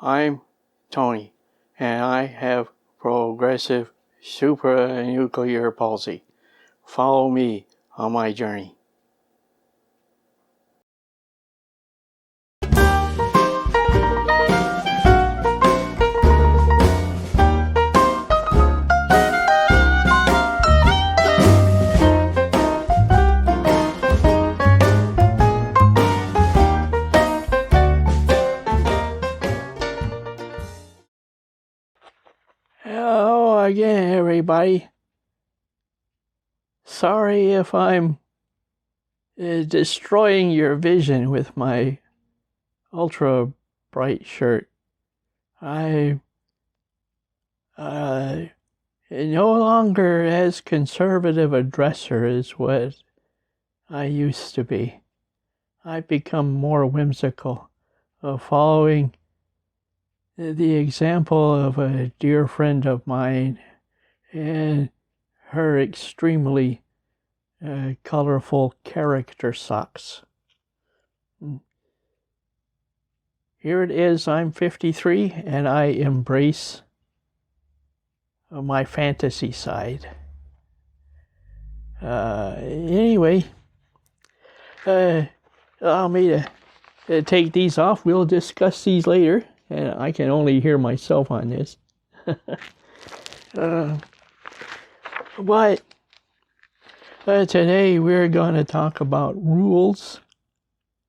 I'm Tony, and I have progressive supranuclear palsy. Follow me on my journey. Hello again, everybody. Sorry if I'm destroying your vision with my ultra bright shirt. I'm no longer as conservative a dresser as what I used to be. I've become more whimsical, following the example of a dear friend of mine and her extremely colorful character socks. Here it is, I'm 53, and I embrace my fantasy side. Anyway, allow me to take these off. We'll discuss these later, and I can only hear myself on this. But today we're going to talk about rules.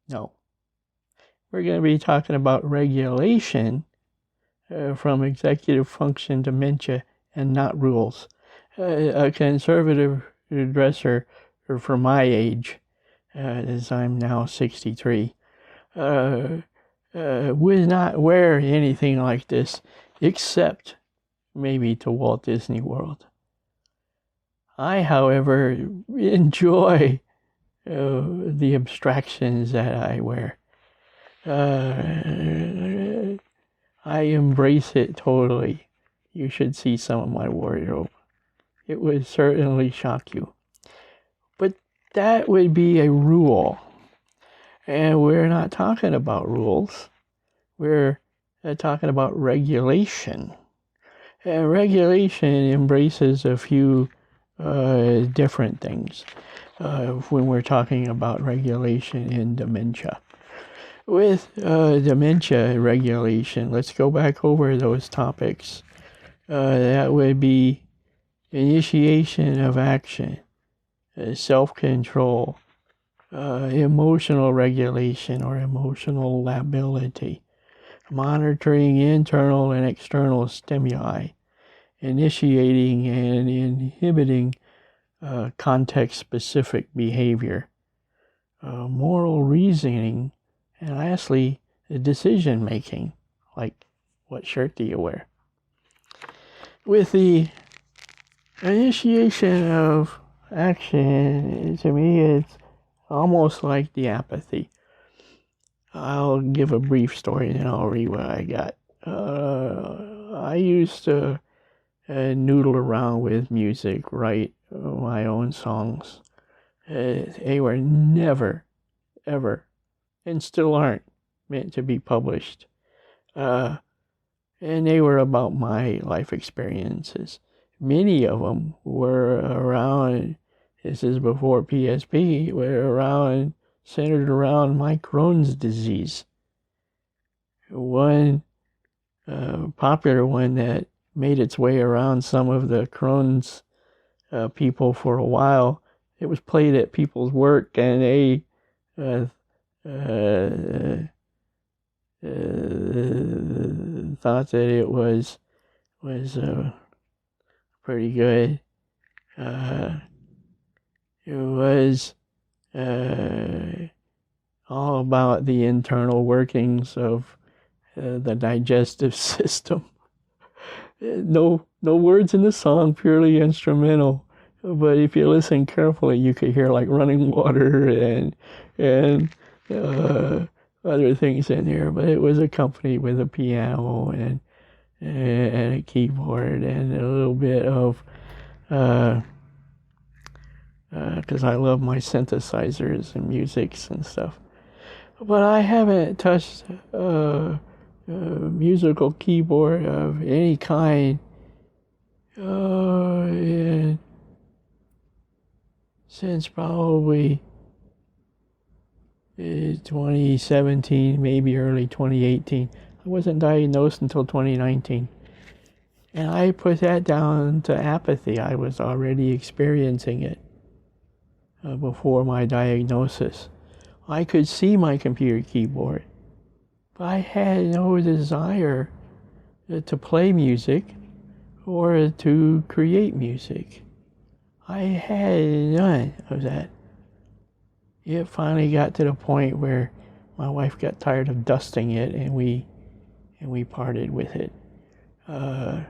No. We're going to be talking about regulation from Executive Function Dementia and not rules. A conservative dresser for my age, as I'm now 63, would not wear anything like this except maybe to Walt Disney World. I, however, enjoy the abstractions that I wear. I embrace it totally. You should see some of my wardrobe. It would certainly shock you. But that would be a rule. And we're not talking about rules. We're talking about regulation. And regulation embraces a few different things when we're talking about regulation in dementia. With dementia regulation, let's go back over those topics. That would be initiation of action, self-control, emotional regulation or emotional lability, monitoring internal and external stimuli, initiating and inhibiting context-specific behavior, moral reasoning, and lastly, decision-making, like what shirt do you wear? With the initiation of action, to me, it's almost like the apathy. I'll give a brief story and then I'll read what I got. I used to noodle around with music, write my own songs. They were never, ever, and still aren't meant to be published. And they were about my life experiences. Many of them were around, this is before PSP, centered around my Crohn's disease. One popular one that made its way around some of the Crohn's people for a while. It was played at people's work, and they thought that it was pretty good. It was all about the internal workings of the digestive system. No words in the song, purely instrumental. But if you listen carefully, you could hear like running water and other things in there. But it was accompanied with a piano and a keyboard and a little bit of, because I love my synthesizers and musics and stuff. But I haven't touched musical keyboard of any kind. And since probably 2017, maybe early 2018. I wasn't diagnosed until 2019. And I put that down to apathy. I was already experiencing it before my diagnosis. I could see my computer keyboard, but I had no desire to play music or to create music. I had none of that. It finally got to the point where my wife got tired of dusting it, and we parted with it. But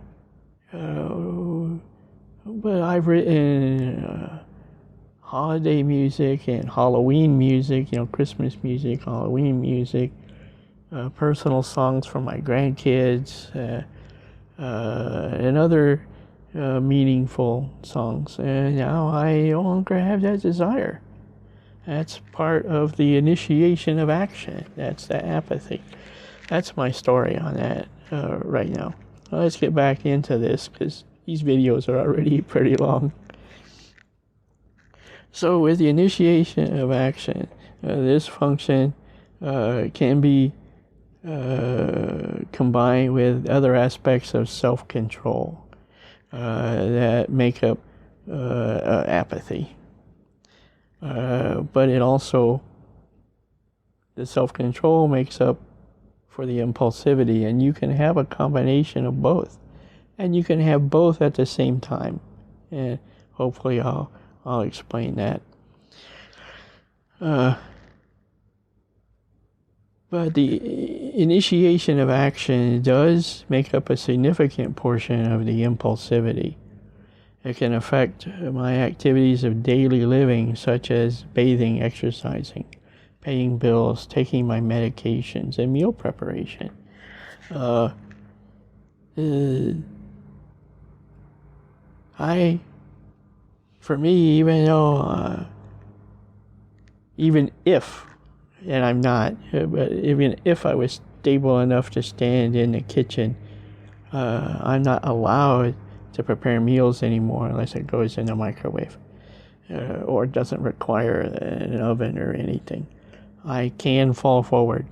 I've written holiday music and Halloween music, Christmas music, Halloween music, personal songs for my grandkids, and other meaningful songs. And now I no longer have that desire. That's part of the initiation of action. That's the apathy. That's my story on that right now. Well, let's get back into this because these videos are already pretty long. So with the initiation of action, this function can be combined with other aspects of self-control that make up apathy. But it also, the self-control makes up for the impulsivity, and you can have a combination of both, and you can have both at the same time, and hopefully I'll explain that. But the initiation of action does make up a significant portion of the impulsivity. It can affect my activities of daily living, such as bathing, exercising, paying bills, taking my medications, and meal preparation. For me, even if, and I'm not, but even if I was stable enough to stand in the kitchen, I'm not allowed to prepare meals anymore unless it goes in the microwave or doesn't require an oven or anything. I can fall forward.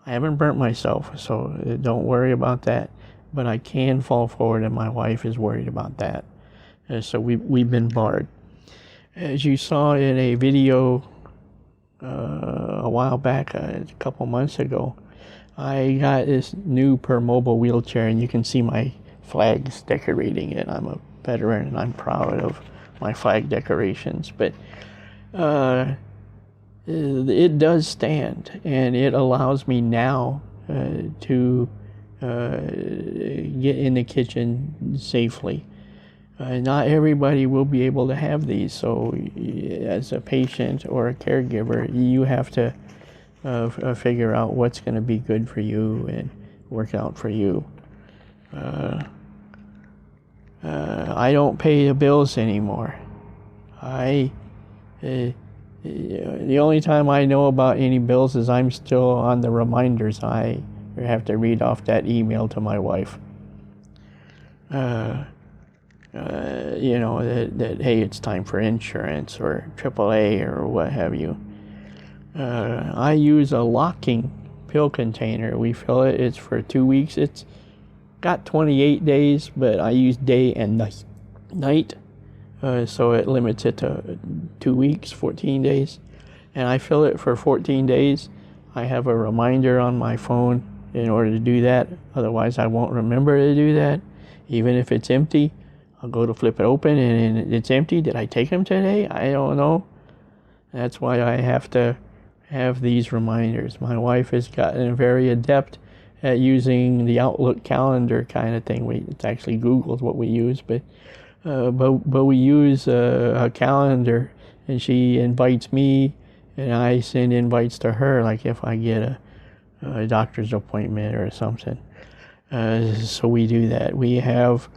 I haven't burnt myself, so don't worry about that. But I can fall forward, and my wife is worried about that. So we've been barred. As you saw in a video a while back, a couple months ago, I got this new Permobile wheelchair, and you can see my flags decorating it. I'm a veteran, and I'm proud of my flag decorations. But it does stand, and it allows me now to get in the kitchen safely. Not everybody will be able to have these, so as a patient or a caregiver, you have to figure out what's going to be good for you and work out for you. I don't pay the bills anymore. The only time I know about any bills is I'm still on the reminders. I have to read off that email to my wife. That hey, it's time for insurance or AAA or what have you. I use a locking pill container. We fill it. It's for 2 weeks. It's got 28 days, but I use day and night. So it limits it to 2 weeks, 14 days. And I fill it for 14 days. I have a reminder on my phone in order to do that. Otherwise, I won't remember to do that. Even if it's empty, I'll go to flip it open and it's empty. Did I take them today? I don't know. That's why I have to have these reminders. My wife has gotten very adept at using the Outlook calendar kind of thing. It's actually Google's what we use, but we use a calendar, and she invites me, and I send invites to her, like if I get a doctor's appointment or something. So we do that. We have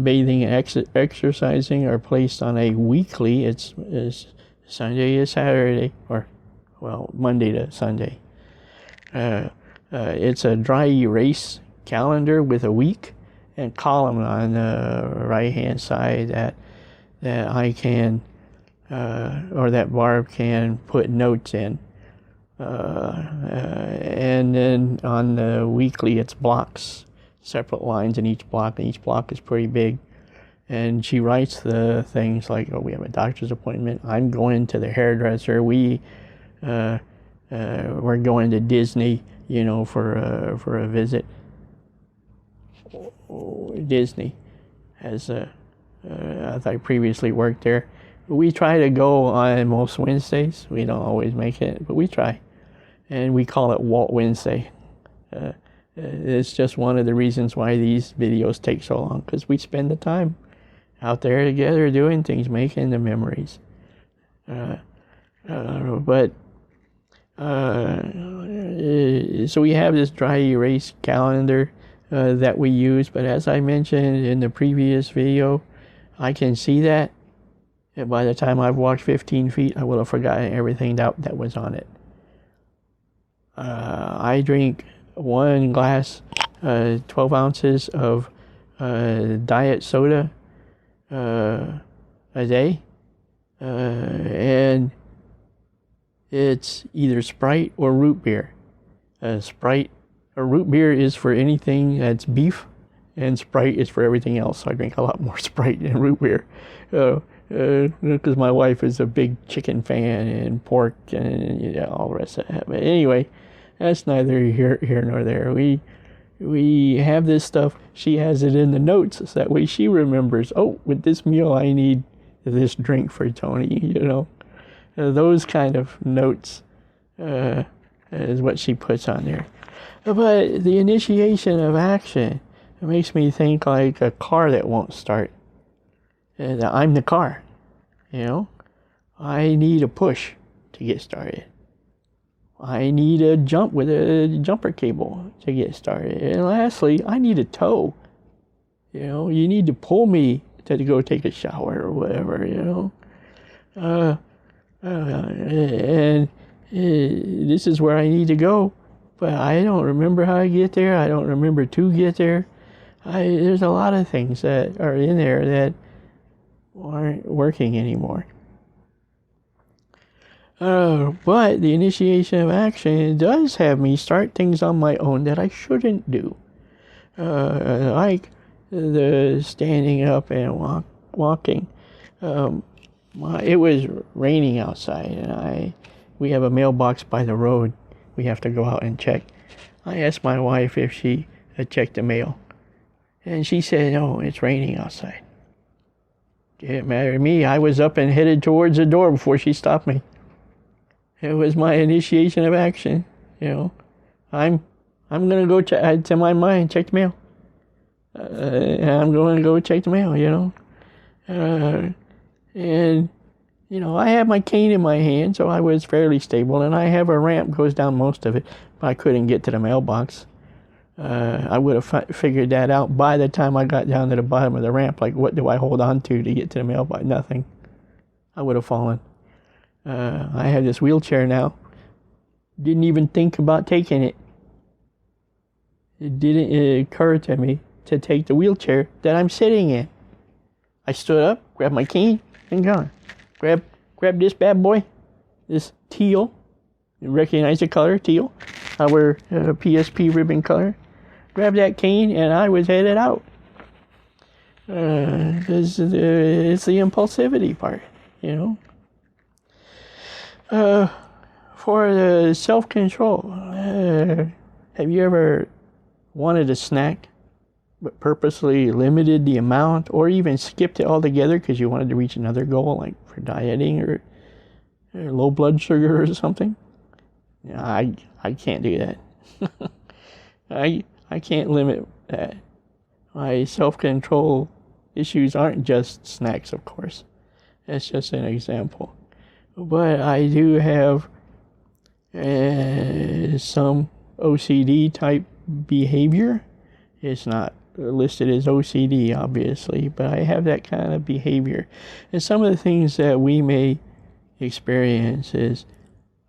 bathing and exercising are placed on a weekly. It's Sunday to Saturday, or Monday to Sunday. It's a dry erase calendar with a week and column on the right hand side that I can or that Barb can put notes in. And then on the weekly, it's blocks, separate lines in each block, and each block is pretty big. And she writes the things like, oh, we have a doctor's appointment. I'm going to the hairdresser. We're going to Disney, for a visit. Disney has I previously worked there. We try to go on most Wednesdays. We don't always make it, but we try. And we call it Walt Wednesday. It's just one of the reasons why these videos take so long, because we spend the time out there together doing things, making the memories. So we have this dry erase calendar that we use, but as I mentioned in the previous video, I can see that, and by the time I've walked 15 feet, I will have forgotten everything that was on it. I drink 1 glass, 12 ounces of diet soda a day, and it's either Sprite or root beer. Sprite or root beer is for anything that's beef, and Sprite is for everything else. So I drink a lot more Sprite than root beer, because my wife is a big chicken fan and pork and all the rest of that. But anyway, that's neither here nor there. We have this stuff. She has it in the notes, so that way she remembers, oh, with this meal I need this drink for Tony, those kind of notes is what she puts on there. But the initiation of action, it makes me think like a car that won't start. I'm the car, I need a push to get started. I need a jump with a jumper cable to get started. And lastly, I need a tow. You need to pull me to go take a shower or whatever, and this is where I need to go, but I don't remember how to get there. I don't remember to get there. There's a lot of things that are in there that aren't working anymore. But the initiation of action does have me start things on my own that I shouldn't do. Like the standing up and walking. It was raining outside, and we have a mailbox by the road. We have to go out and check. I asked my wife if she had checked the mail, and she said, no, it's raining outside. Didn't matter to me. I was up and headed towards the door before she stopped me. It was my initiation of action, I'm gonna go to my mind, check the mail. And I'm going to go check the mail, and I have my cane in my hand, so I was fairly stable, and I have a ramp goes down most of it, but I couldn't get to the mailbox. I would have figured that out by the time I got down to the bottom of the ramp. Like, what do I hold on to get to the mailbox? Nothing. I would have fallen. I have this wheelchair now. Didn't even think about taking it. It didn't occur to me to take the wheelchair that I'm sitting in. I stood up, grabbed my cane, and gone. Grab this bad boy, this teal. You recognize the color, teal? Our PSP ribbon color. Grabbed that cane, and I was headed out. It's the impulsivity part, For the self-control, have you ever wanted a snack but purposely limited the amount, or even skipped it altogether because you wanted to reach another goal, like for dieting or low blood sugar or something? I can't do that. I can't limit that. My self-control issues aren't just snacks, of course. That's just an example. But I do have some OCD type behavior. It's not listed as OCD, obviously, but I have that kind of behavior. And some of the things that we may experience is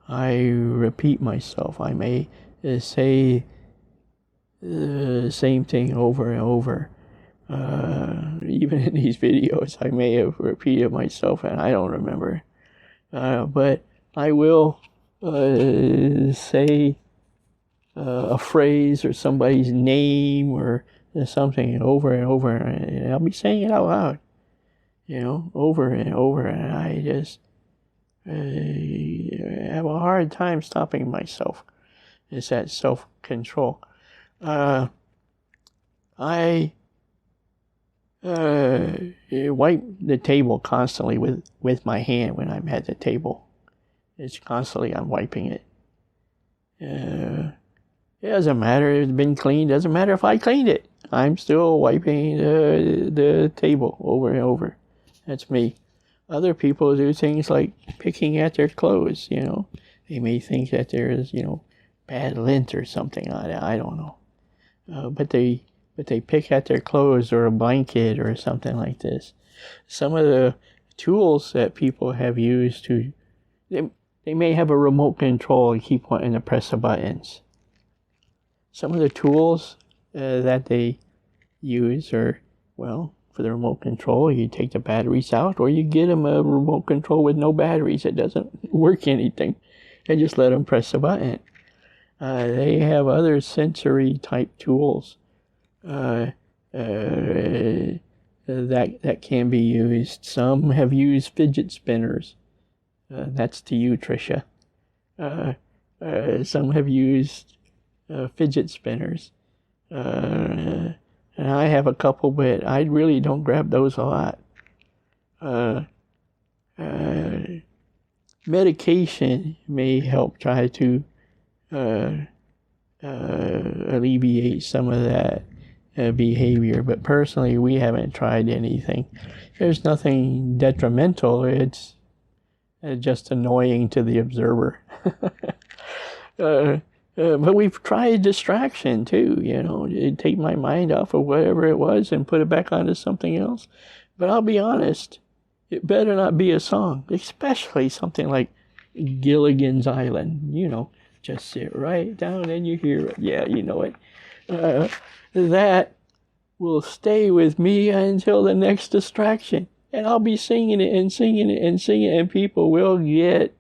I repeat myself. I may say the same thing over and over. Even in these videos, I may have repeated myself, and I don't remember. But I will say a phrase or somebody's name or something over and over, and I'll be saying it out loud, over and over, and I just have a hard time stopping myself. It's that self-control. I wipe the table constantly with my hand when I'm at the table. It's constantly I'm wiping it. It doesn't matter if it's been cleaned. It doesn't matter if I cleaned it. I'm still wiping the table over and over. That's me. Other people do things like picking at their clothes, They may think that there's, bad lint or something on it. I don't know. But they pick at their clothes or a blanket or something like this. Some of the tools that people have used they may have a remote control and keep wanting to press the buttons. Some of the tools that they use are, for the remote control, you take the batteries out, or you get them a remote control with no batteries. It doesn't work anything. And just let them press the button. They have other sensory type tools that can be used. Some have used fidget spinners. That's to you, Tricia. Some have used fidget spinners. And I have a couple, but I really don't grab those a lot. Medication may help try to alleviate some of that behavior, but personally we haven't tried anything. There's nothing detrimental. It's just annoying to the observer. But we've tried distraction too, take my mind off of whatever it was and put it back onto something else. But I'll be honest, it better not be a song, especially something like Gilligan's Island, just sit right down and you hear it. Yeah, you know it. That will stay with me until the next distraction. And I'll be singing it and singing it and singing it, and people will get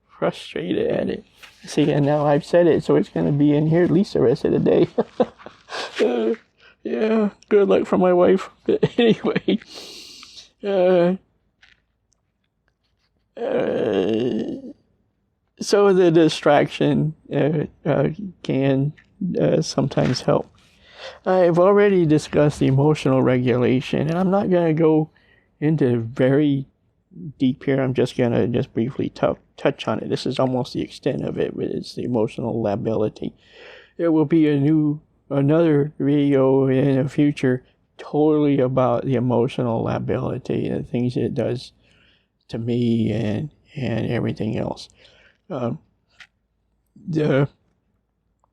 frustrated at it. See, and now I've said it, so it's going to be in here at least the rest of the day. Yeah, good luck for my wife. But anyway, so the distraction can sometimes help. I've already discussed the emotional regulation, and I'm not going to go into very deep here. I'm just going to briefly touch on it. This is almost the extent of it. It's the emotional lability. There will be another video in the future totally about the emotional lability and the things it does to me and everything else. The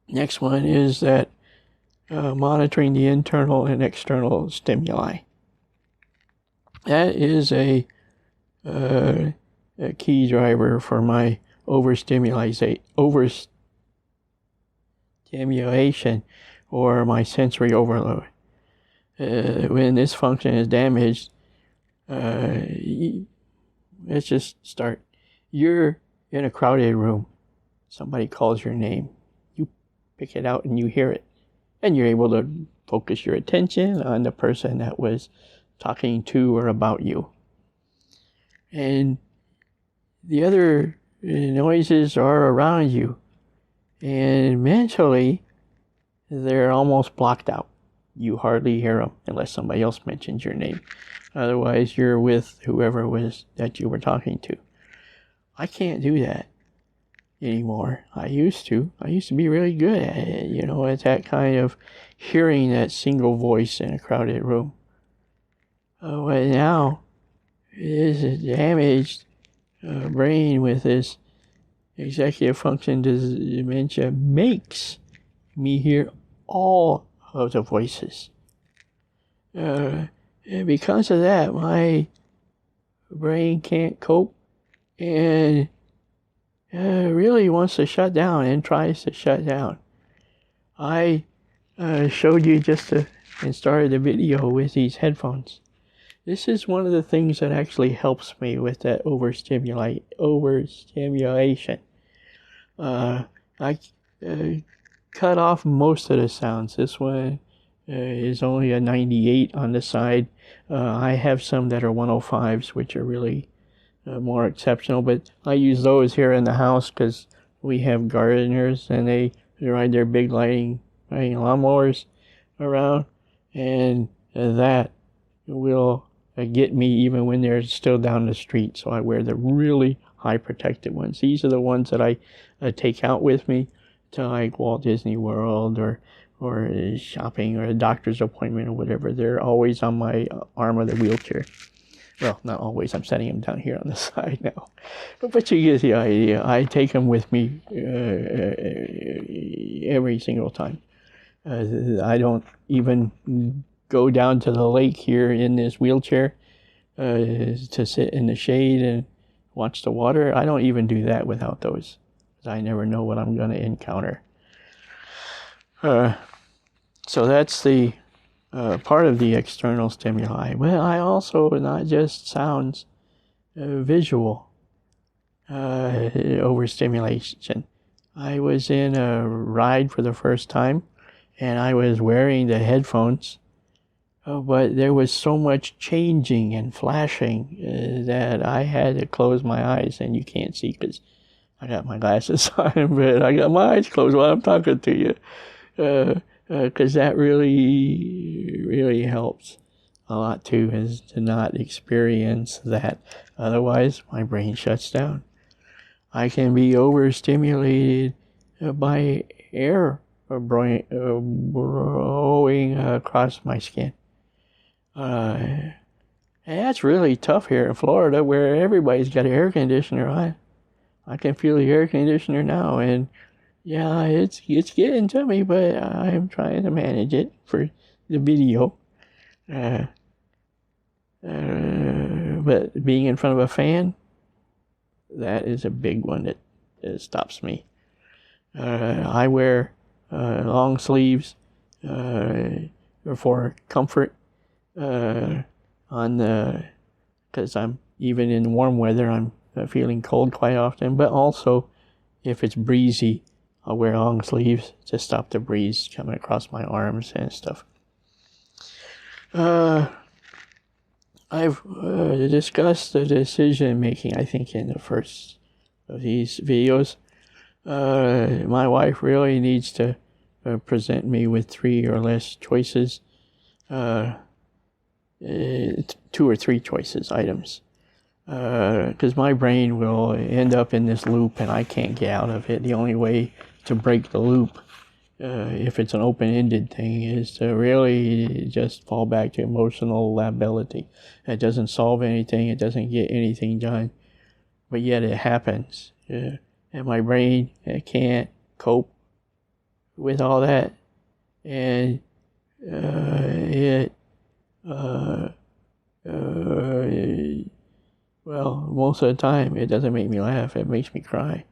next one is that monitoring the internal and external stimuli. That is a key driver for my overstimulation or my sensory overload. When this function is damaged, let's just start. You're in a crowded room. Somebody calls your name. You pick it out and you hear it. And you're able to focus your attention on the person that was talking to or about you. And the other noises are around you. And mentally, they're almost blocked out. You hardly hear them unless somebody else mentions your name. Otherwise, you're with whoever it was that you were talking to. I can't do that anymore. I used to be really good at it. It's that kind of hearing that single voice in a crowded room. But now, this damaged brain with this executive function dementia makes me hear all of the voices. And because of that, my brain can't cope and really wants to shut down and tries to shut down. I showed you and started the video with these headphones. This is one of the things that actually helps me with that overstimulation. I cut off most of the sounds. This one is only a 98 on the side. I have some that are 105s, which are really more exceptional, but I use those here in the house because we have gardeners and they ride their big lighting lawnmowers around, and that will get me even when they're still down the street. So I wear the really high protected ones. These are the ones that I take out with me to like Walt Disney World or shopping or a doctor's appointment or whatever. They're always on my arm of the wheelchair. Well, not always. I'm setting them down here on the side now. But you get the idea. I take them with me every single time. I don't even go down to the lake here in this wheelchair to sit in the shade and watch the water. I don't even do that without those. I never know what I'm going to encounter. So that's the part of the external stimuli. Well, I also, not just sounds, visual overstimulation. I was in a ride for the first time, and I was wearing the headphones, but there was so much changing and flashing that I had to close my eyes, and you can't see because I got my glasses on, but I got my eyes closed while I'm talking to you. Because that really helps a lot too, is to not experience that. Otherwise, my brain shuts down. I can be overstimulated by air blowing across my skin. And that's really tough here in Florida, where everybody's got an air conditioner on. I can feel the air conditioner now, and yeah, it's getting to me, but I'm trying to manage it for the video. But being in front of a fan, that is a big one that stops me. I wear long sleeves for comfort because I'm even in warm weather, I'm feeling cold quite often, but also if it's breezy, I'll wear long sleeves to stop the breeze coming across my arms and stuff. I've discussed the decision making, I think, in the first of these videos. My wife really needs to present me with 3 or less choices, 2 or 3 choices, items. Because my brain will end up in this loop and I can't get out of it. The only way to break the loop, if it's an open-ended thing, is to really just fall back to emotional lability. It doesn't solve anything, it doesn't get anything done, but yet it happens. And my brain can't cope with all that, and well, most of the time it doesn't make me laugh, it makes me cry.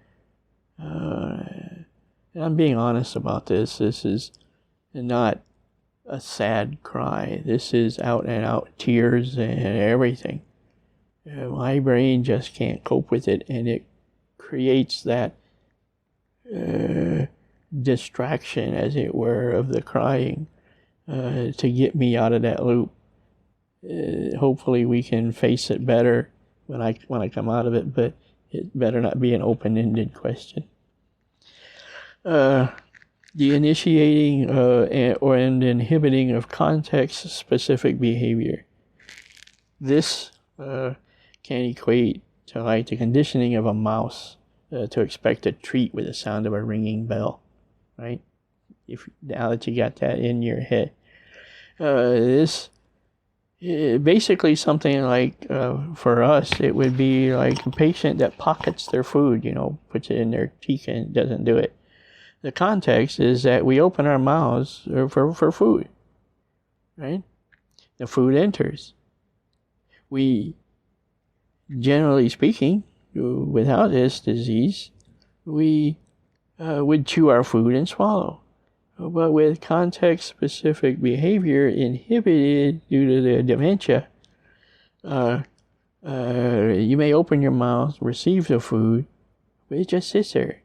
And I'm being honest about this. This is not a sad cry. This is out and out tears and everything. My brain just can't cope with it, and it creates that distraction, as it were, of the crying to get me out of that loop. Hopefully we can face it better when I come out of it, but it better not be an open-ended question. The initiating and inhibiting of context-specific behavior. This can equate to like the conditioning of a mouse to expect a treat with the sound of a ringing bell, right? Now that you got that in your head. This basically something like, for us, it would be like a patient that pockets their food, puts it in their cheek and doesn't do it. The context is that we open our mouths for food, right? The food enters. We, generally speaking, without this disease, we would chew our food and swallow. But with context-specific behavior inhibited due to the dementia, you may open your mouth, receive the food, but it just sits there.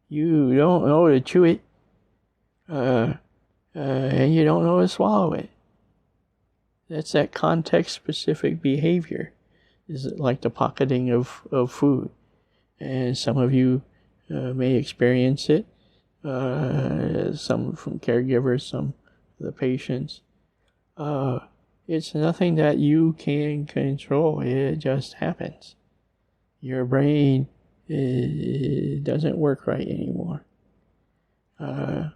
You don't know to chew it, and you don't know to swallow it. That's that context-specific behavior. Is like the pocketing of food. And some of you may experience it, some from caregivers, some the patients. It's nothing that you can control. It just happens. Your brain it doesn't work right anymore. The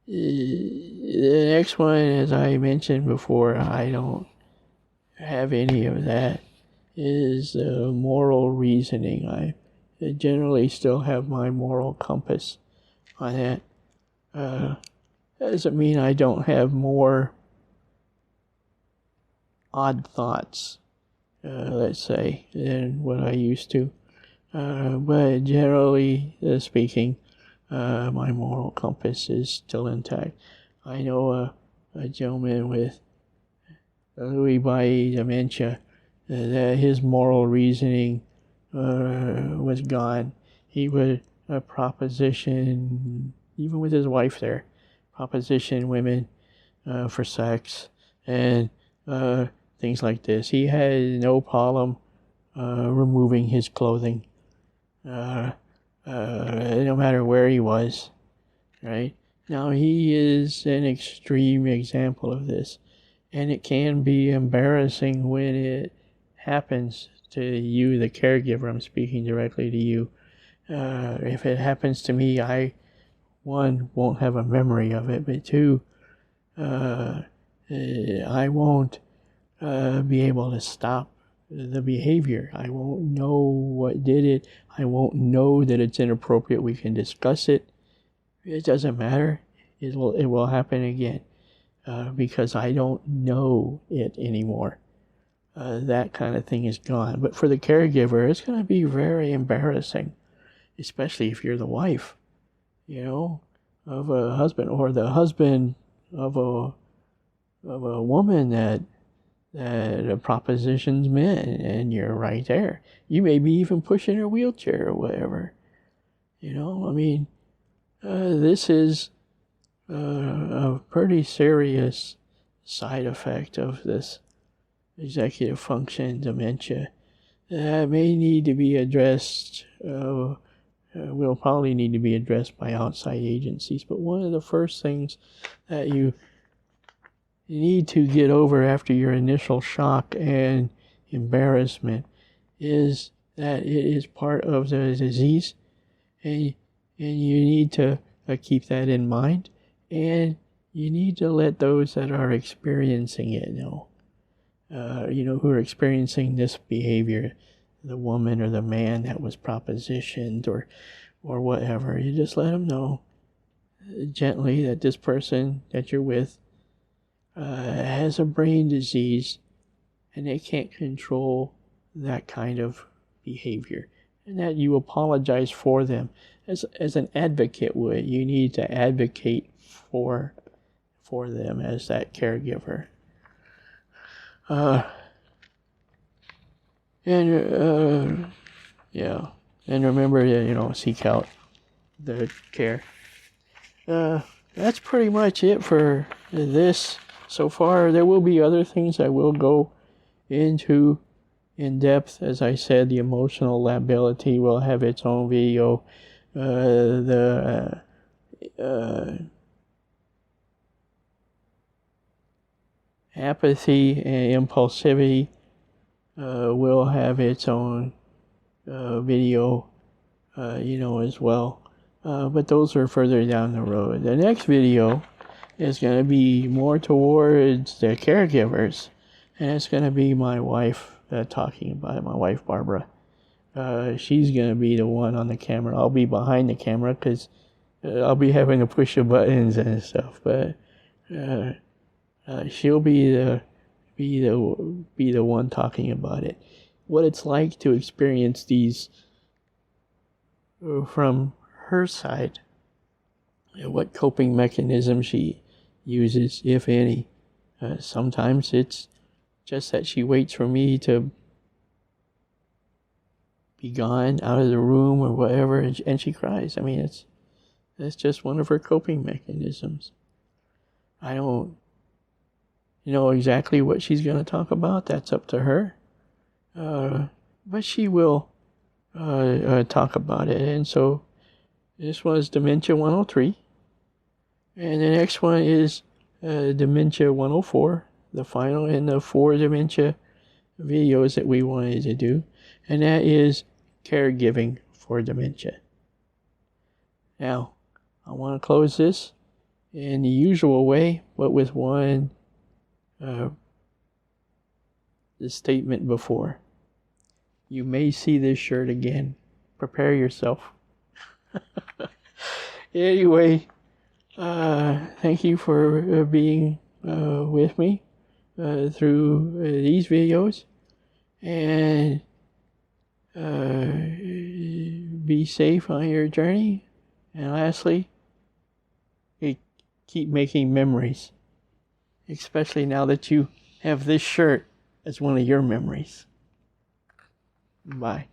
next one, as I mentioned before, I don't have any of that, is moral reasoning. I generally still have my moral compass on that. Doesn't mean I don't have more odd thoughts, let's say, than what I used to. But generally speaking, my moral compass is still intact. I know a gentleman with Lewy body dementia, that his moral reasoning was gone. He would proposition, even with his wife there, proposition women for sex and things like this. He had no problem removing his clothing, no matter where he was, right? Now, he is an extreme example of this, and it can be embarrassing when it happens to you, the caregiver. I'm speaking directly to you. If it happens to me, I, one, won't have a memory of it, but two, I won't be able to stop the behavior. I won't know what did it. I won't know that it's inappropriate. We can discuss it. It doesn't matter. It will happen again because I don't know it anymore. That kind of thing is gone. But for the caregiver, it's going to be very embarrassing, especially if you're the wife, of a husband, or the husband of a woman that propositions men, and you're right there. You may be even pushing her wheelchair or whatever. This is a pretty serious side effect of this executive function dementia that may need to be addressed. Will probably need to be addressed by outside agencies. But one of the first things that you need to get over after your initial shock and embarrassment is that it is part of the disease, and you need to keep that in mind, and you need to let those that are experiencing it know, who are experiencing this behavior, the woman or the man that was propositioned or whatever. You just let them know gently that this person that you're with has a brain disease, and they can't control that kind of behavior, and that you apologize for them as an advocate would. You need to advocate for them as that caregiver. And remember to seek out the care. That's pretty much it for this so far. There will be other things I will go into in depth. As I said, the emotional lability will have its own video. The apathy and impulsivity will have its own video, as well. But those are further down the road. The next video is going to be more towards the caregivers, and it's going to be my wife talking about it, my wife Barbara. She's going to be the one on the camera. I'll be behind the camera because I'll be having to push the buttons and stuff, but she'll be the one talking about it. What it's like to experience these from her side, what coping mechanism she uses, if any. Sometimes it's just that she waits for me to be gone out of the room or whatever, and she cries. I mean, it's just one of her coping mechanisms. I don't know exactly what she's going to talk about. That's up to her. But she will talk about it. And so this was Dementia 103. And the next one is Dementia 104, the final in the 4 dementia videos that we wanted to do. And that is caregiving for dementia. Now, I want to close this in the usual way, but with one the statement before. You may see this shirt again. Prepare yourself. Anyway, thank you for being with me through these videos. And be safe on your journey. And lastly, keep making memories. Especially now that you have this shirt as one of your memories. Bye.